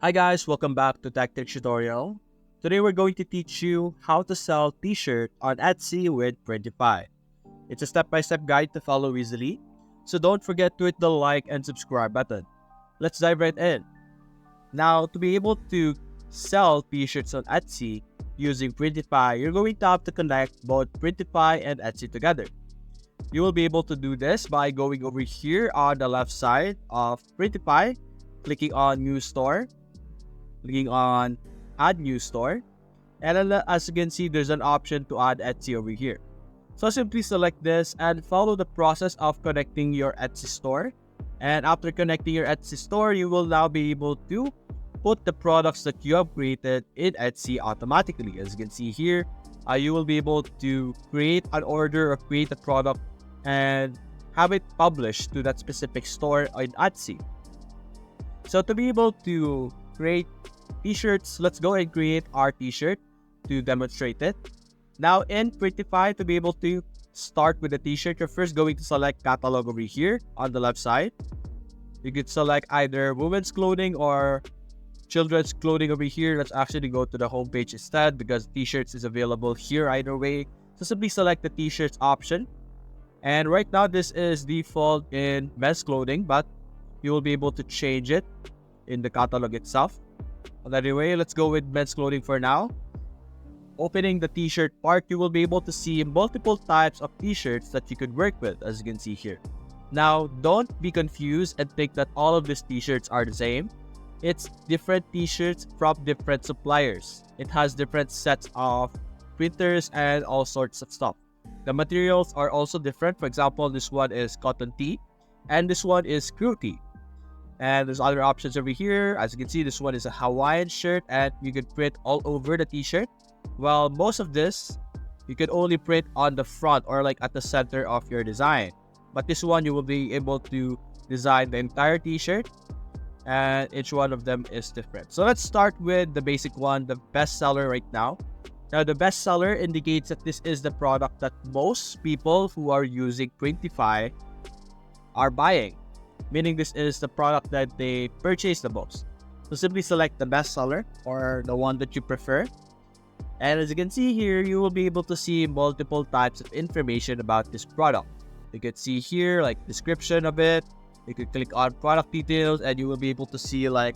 Hi guys, welcome back to Tech Tutorial. Today we're going to teach you how to sell t-shirt on Etsy with Printify. It's a step-by-step guide to follow easily, so don't forget to hit the like and subscribe button. Let's dive right in. Now, to be able to sell t-shirts on Etsy using Printify, you're going to have to connect both Printify and Etsy together. You will be able to do this by going over here on the left side of Printify, clicking on New Store, clicking on Add New Store, and then as you can see, there's an option to add Etsy over here. So simply select this and follow the process of connecting your Etsy store. And after connecting your Etsy store, you will now be able to put the products that you have created in Etsy automatically. As you can see here, you will be able to create an order or create a product and have it published to that specific store in Etsy. So to be able to create t-shirts, let's go and create our t-shirt to demonstrate it. Now in Printify, to be able to start with the t-shirt, you're first going to select catalog over here on the left side. You could select either women's clothing or children's clothing over here. Let's actually go to the home page instead because t-shirts is available here either way. So simply select the t-shirts option. And right now this is default in men's clothing, but you will be able to change it in the catalog itself. Anyway, let's go with men's clothing for now. Opening the t-shirt part, you will be able to see multiple types of t-shirts that you could work with, as you can see here. Now, don't be confused and think that all of these t-shirts are the same. It's different t-shirts from different suppliers. It has different sets of printers and all sorts of stuff. The materials are also different. For example, this one is cotton tee and this one is crew tee. And there's other options over here. As you can see, this one is a Hawaiian shirt and you can print all over the t-shirt. Well, most of this, you can only print on the front or like at the center of your design. But this one, you will be able to design the entire t-shirt and each one of them is different. So let's start with the basic one, the best seller right now. Now, the best seller indicates that this is the product that most people who are using Printify are buying, meaning this is the product that they purchase the most. So simply select the best seller or the one that you prefer. And as you can see here, you will be able to see multiple types of information about this product. You can see here like description of it. You can click on product details and you will be able to see like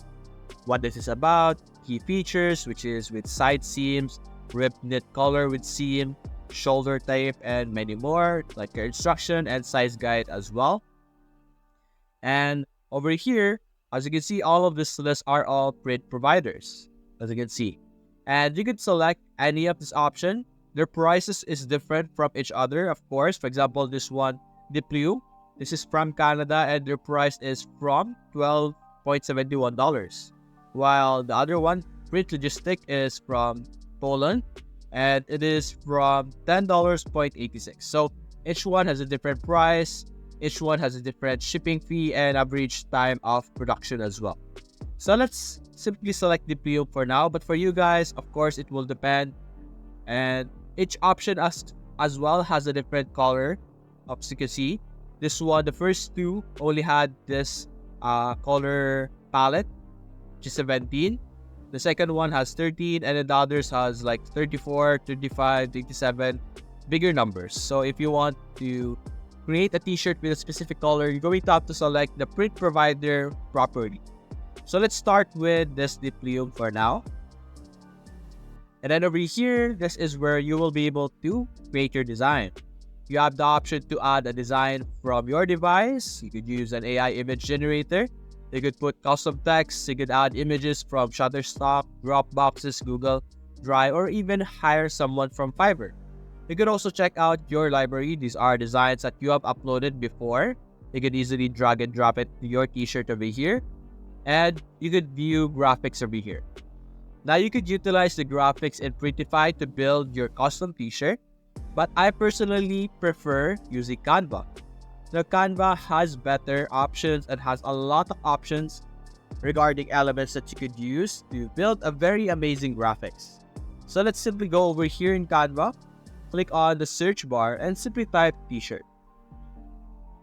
what this is about, key features, which is with side seams, ripped knit color with seam, shoulder type, and many more, like your instruction and size guide as well. And over here, as you can see, all of this list are all print providers, as you can see. And you can select any of this option. Their prices is different from each other, of course. For example, this one, Diplu, this is from Canada and their price is from $12.71. While the other one, Print Logistic, is from Poland and it is from $10.86. So each one has a different price. Each one has a different shipping fee and average time of production as well. So let's simply select the PO for now. But for you guys, of course, it will depend. And each option as well has a different color. As you can see, this one, the first two only had this color palette, which is 17. The second one has 13 and then the others has like 34, 35, 27, bigger numbers. So if you want to create a t-shirt with a specific color, you're going to have to select the print provider properly. So let's start with this Diplyum for now. And then over here, this is where you will be able to create your design. You have the option to add a design from your device. You could use an AI image generator. You could put custom text. You could add images from Shutterstock, Dropboxes, Google Drive, or even hire someone from Fiverr. You can also check out your library. These are designs that you have uploaded before. You can easily drag and drop it to your t-shirt over here. And you could view graphics over here. Now you could utilize the graphics in Printify to build your custom t-shirt. But I personally prefer using Canva. Now Canva has better options and has a lot of options regarding elements that you could use to build a very amazing graphics. So let's simply go over here in Canva. Click on the search bar and simply type t-shirt.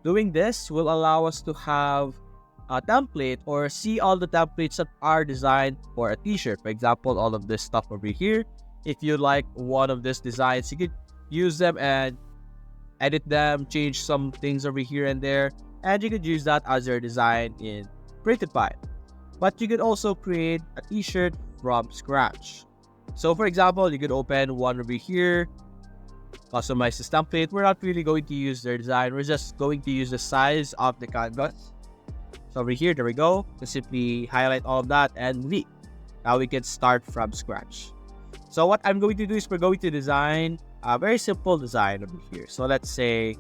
Doing this will allow us to have template or see all the templates that are designed for a t-shirt. For example, all of this stuff over here. If you like one of these designs, you could use them and edit them, change some things over here and there, and you could use that as your design in Printify. But you could also create a t-shirt from scratch. So for example, you could open one over here, customize this template. We're not really going to use their design. We're just going to use the size of the canvas. So over here, there we go. Just simply highlight all of that and leave. Now we can start from scratch. So what I'm going to do is we're going to design a very simple design over here. So let's say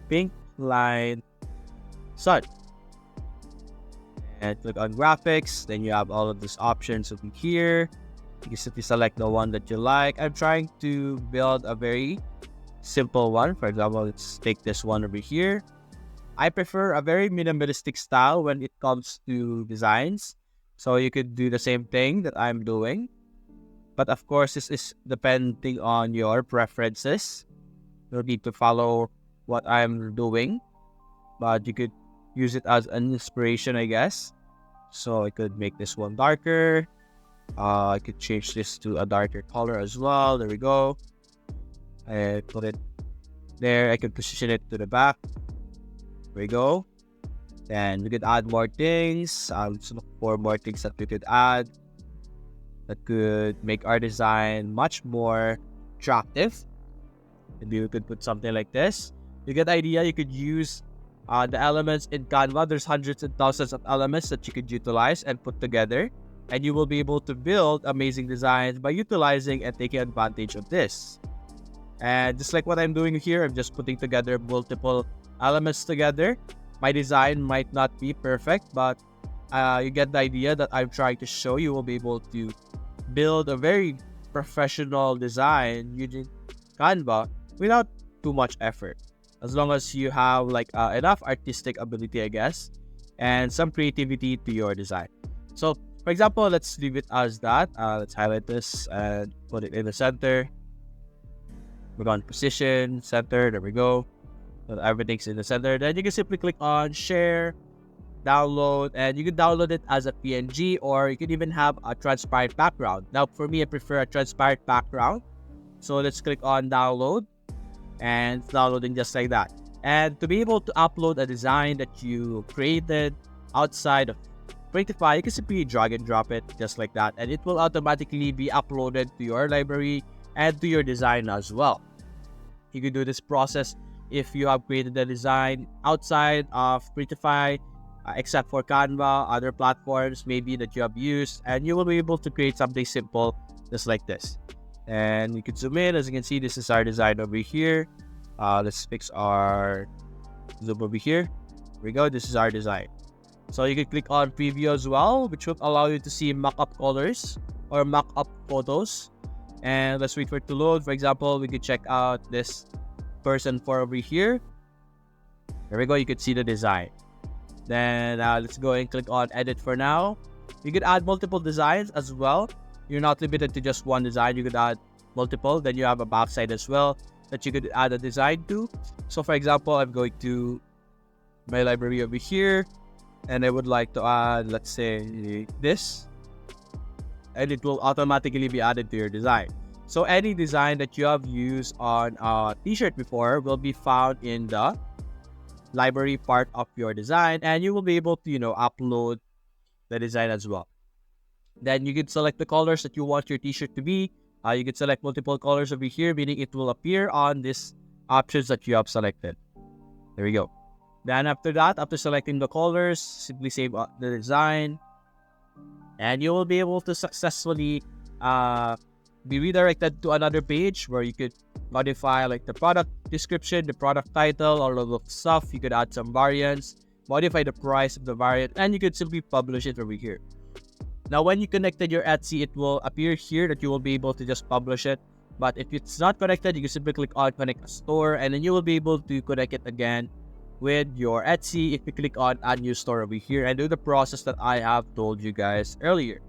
pink line sun. And click on graphics. Then you have all of these options over here. You can simply select the one that you like. I'm trying to build a very simple one. For example, let's take this one over here. I prefer a very minimalistic style when it comes to designs. So you could do the same thing that I'm doing. But of course, this is depending on your preferences. You'll need to follow what I'm doing. But you could use it as an inspiration, I guess. So I could make this one darker. I could change this to a darker color as well. There we go. I put it there. I could position it to the back. There we go. Then we could add more things. Let's look for more things that we could add that could make our design much more attractive. Maybe we could put something like this. You get the idea. You could use the elements in Canva. There's hundreds and thousands of elements that you could utilize and put together. And you will be able to build amazing designs by utilizing and taking advantage of this. And just like what I'm doing here, I'm just putting together multiple elements together. My design might not be perfect, but you get the idea that I'm trying to show. You will be able to build a very professional design using Canva without too much effort. As long as you have like enough artistic ability, I guess, and some creativity to your design. So for example, let's leave it as that. Let's highlight this and put it in the center. We're going to position, center, there we go. So everything's in the center. Then you can simply click on share, download, and you can download it as a PNG, or you can even have a transparent background. Now for me, I prefer a transparent background. So let's click on download, and it's downloading just like that. And to be able to upload a design that you created outside of Printify, you can simply drag and drop it just like that, and it will automatically be uploaded to your library and to your design as well. You can do this process if you have created a design outside of Printify, except for Canva, other platforms maybe that you have used, and you will be able to create something simple just like this. And you can zoom in. As you can see, this is our design over here. Let's fix our zoom over here. Here we go. This is our design. So you can click on preview as well, which will allow you to see mock-up colors or mock-up photos. And let's wait for it to load. For example, we could check out this person for over here. There we go. You could see the design. Then let's go and click on edit for now. You could add multiple designs as well. You're not limited to just one design. You could add multiple. Then you have a backside as well that you could add a design to. So for example, I'm going to my library over here, and I would like to add, let's say, this, and it will automatically be added to your design. So any design that you have used on a t-shirt before will be found in the library part of your design, and you will be able to, upload the design as well. Then you can select the colors that you want your t-shirt to be. You can select multiple colors over here, meaning it will appear on these options that you have selected. There we go. Then after that, after selecting the colors, simply save the design, and you will be able to successfully be redirected to another page where you could modify like the product description, the product title, all of the stuff. You could add some variants, modify the price of the variant, and you could simply publish it over here. Now, when you connected your Etsy, it will appear here that you will be able to just publish it. But if it's not connected, you can simply click on connect a store, and then you will be able to connect it again with your Etsy if you click on add new store over here and do the process that I have told you guys earlier.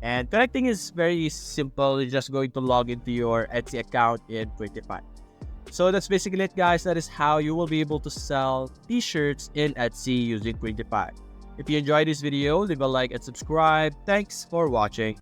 And connecting is very simple. You're just going to log into your Etsy account in Printify. So that's basically it, guys. That is how you will be able to sell t-shirts in Etsy using Printify. If you enjoyed this video, leave a like and subscribe. Thanks for watching.